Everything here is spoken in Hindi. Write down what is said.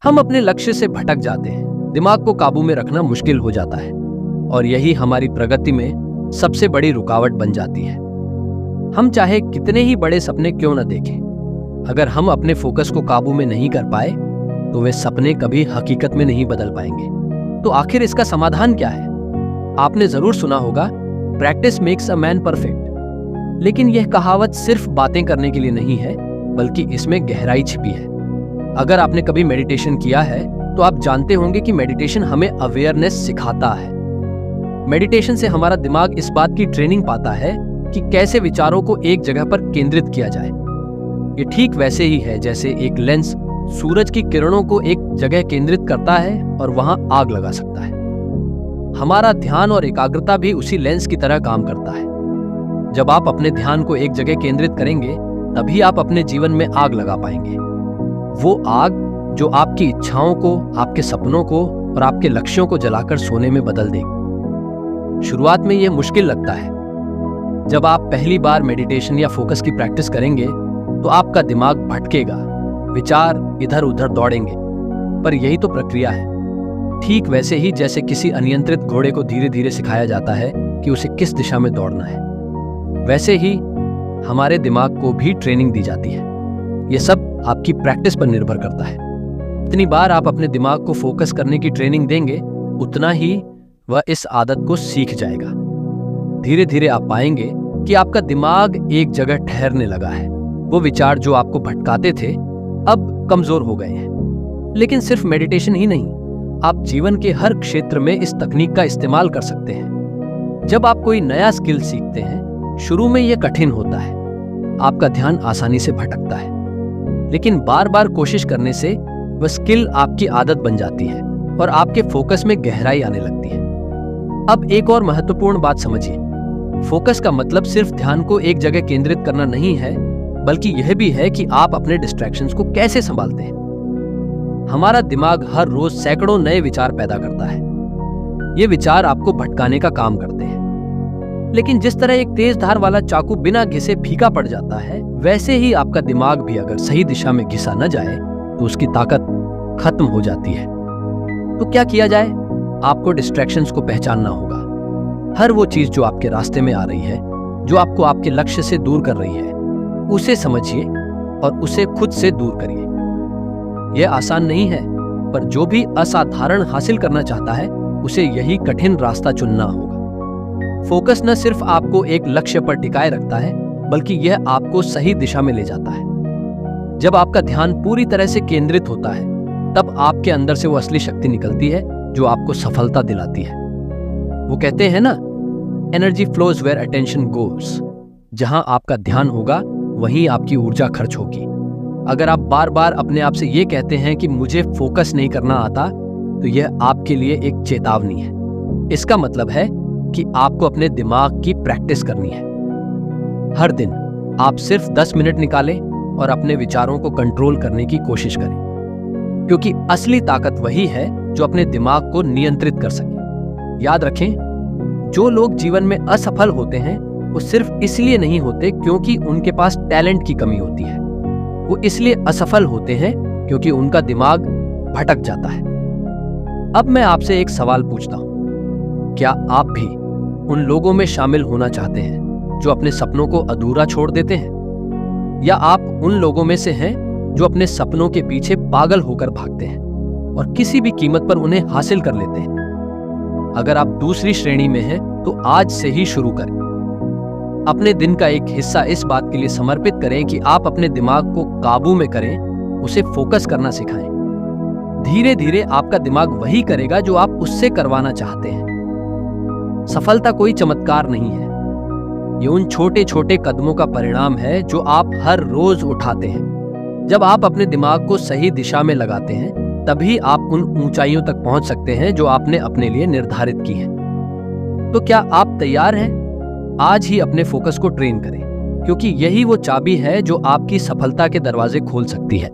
हम अपने लक्ष्य से भटक जाते हैं, दिमाग को काबू में रखना मुश्किल हो जाता है और यही हमारी प्रगति में सबसे बड़ी रुकावट बन जाती है। हम चाहे कितने ही बड़े सपने क्यों न देखें, अगर हम अपने फोकस को काबू में नहीं कर पाए तो वे सपने कभी हकीकत में नहीं बदल पाएंगे। तो आखिर इसका समाधान क्या है? आपने जरूर सुना होगा, practice makes a man perfect. लेकिन यह कहावत सिर्फ बातें करने के लिए नहीं है, बल्कि इसमें गहराई छिपी है। अगर आपने कभी मेडिटेशन किया है तो आप जानते होंगे कि मेडिटेशन हमें अवेयरनेस सिखाता है। मेडिटेशन से हमारा दिमाग इस बात की ट्रेनिंग पाता है कि कैसे विचारों को एक जगह पर केंद्रित किया जाए। ये ठीक वैसे ही है जैसे एक लेंस सूरज की किरणों को एक जगह केंद्रित करता है और वहां आग लगा सकता है। हमारा ध्यान और एकाग्रता भी उसी लेंस की तरह काम करता है। जब आप अपने ध्यान को एक जगह केंद्रित करेंगे, तभी आप अपने जीवन में आग लगा पाएंगे। वो आग जो आपकी इच्छाओं को, आपके सपनों को और आपके लक्ष्यों को जलाकर सोने में बदल देगी। शुरुआत में यह मुश्किल लगता है। जब आप पहली बार मेडिटेशन या फोकस की प्रैक्टिस करेंगे तो आपका दिमाग भटकेगा, विचार इधर उधर दौड़ेंगे, पर यही तो प्रक्रिया है। ठीक वैसे ही जैसे किसी अनियंत्रित घोड़े को धीरे धीरे सिखाया जाता है कि उसे किस दिशा में दौड़ना है, वैसे ही हमारे दिमाग को भी ट्रेनिंग दी जाती है। यह सब आपकी प्रैक्टिस पर निर्भर करता है। जितनी बार आप अपने दिमाग को फोकस करने की ट्रेनिंग देंगे, उतना ही वह इस आदत को सीख जाएगा। धीरे धीरे आप पाएंगे कि आपका दिमाग एक जगह ठहरने लगा है। वो विचार जो आपको भटकाते थे अब कमजोर हो गए हैं। लेकिन सिर्फ मेडिटेशन ही नहीं, आप जीवन के हर क्षेत्र में इस तकनीक का इस्तेमाल कर सकते हैं। जब आप कोई नया स्किल सीखते हैं, शुरू में यह कठिन होता है, आपका ध्यान आसानी से भटकता है, लेकिन बार बार कोशिश करने से वह स्किल आपकी आदत बन जाती है और आपके फोकस में गहराई आने लगती है। अब एक और महत्वपूर्ण बात समझिए, फोकस का मतलब सिर्फ ध्यान को एक जगह केंद्रित करना नहीं है, बल्कि यह भी है कि आप अपने डिस्ट्रैक्शंस को कैसे संभालते हैं। हमारा दिमाग हर रोज सैकड़ों नए विचार पैदा करता है। ये विचार आपको भटकाने का काम करते हैं। लेकिन जिस तरह एक तेज धार वाला चाकू बिना घिसे फीका पड़ जाता है, वैसे ही आपका दिमाग भी अगर सही दिशा में घिसा न जाए तो उसकी ताकत खत्म हो जाती है। तो क्या किया जाए? आपको डिस्ट्रैक्शंस को पहचानना होगा। हर वो चीज जो आपके रास्ते में आ रही है, जो आपको आपके लक्ष्य से दूर कर रही है, उसे समझिए और उसे खुद से दूर करिए। यह आसान नहीं है, पर जो भी असाधारण हासिल करना चाहता है, उसे यही कठिन रास्ता चुनना होगा। फोकस न सिर्फ आपको एक लक्ष्य पर टिकाए रखता है, बल्कि यह आपको सही दिशा में ले जाता है। जब आपका ध्यान पूरी तरह से केंद्रित होता है, तब आपके अंदर से वो असली शक्ति निकलती है जो आपको सफलता दिलाती है। वो कहते हैं ना, energy flows where attention goes. जहां आपका ध्यान होगा, वहीं आपकी ऊर्जा खर्च होगी। अगर आप बार बार अपने आप से ये कहते हैं कि मुझे फोकस नहीं करना आता, तो यह आपके लिए एक चेतावनी है। इसका मतलब है कि आपको अपने दिमाग की प्रैक्टिस करनी है। हर दिन आप सिर्फ 10 मिनट निकालें और अपने विचारों को कंट्रोल करने की कोशिश करें, क्योंकि असली ताकत वही है जो अपने दिमाग को नियंत्रित कर सके। याद रखें, जो लोग जीवन में असफल होते हैं, वो सिर्फ इसलिए नहीं होते क्योंकि उनके पास टैलेंट की कमी होती है। वो इसलिए असफल होते हैं क्योंकि उनका दिमाग भटक जाता है। अब मैं आपसे एक सवाल पूछता हूं, क्या आप भी उन लोगों में शामिल होना चाहते हैं जो अपने सपनों को अधूरा छोड़ देते हैं, या आप उन लोगों में से हैं जो अपने सपनों के पीछे पागल होकर भागते हैं और किसी भी कीमत पर उन्हें हासिल कर लेते हैं? अगर आप दूसरी श्रेणी में हैं, तो आज से ही शुरू करें। अपने दिन का एक हिस्सा इस बात के लिए समर्पित करें कि आप अपने दिमाग को काबू में करें, उसे फोकस करना सिखाएं। धीरे धीरे आपका दिमाग वही करेगा जो आप उससे करवाना चाहते हैं। सफलता कोई चमत्कार नहीं है, ये उन छोटे छोटे कदमों का परिणाम है जो आप हर रोज उठाते हैं। जब आप अपने दिमाग को सही दिशा में लगाते हैं, तभी आप उन ऊंचाइयों तक पहुंच सकते हैं जो आपने अपने लिए निर्धारित की हैं। तो क्या आप तैयार हैं? आज ही अपने फोकस को ट्रेन करें, क्योंकि यही वो चाबी है जो आपकी सफलता के दरवाजे खोल सकती है।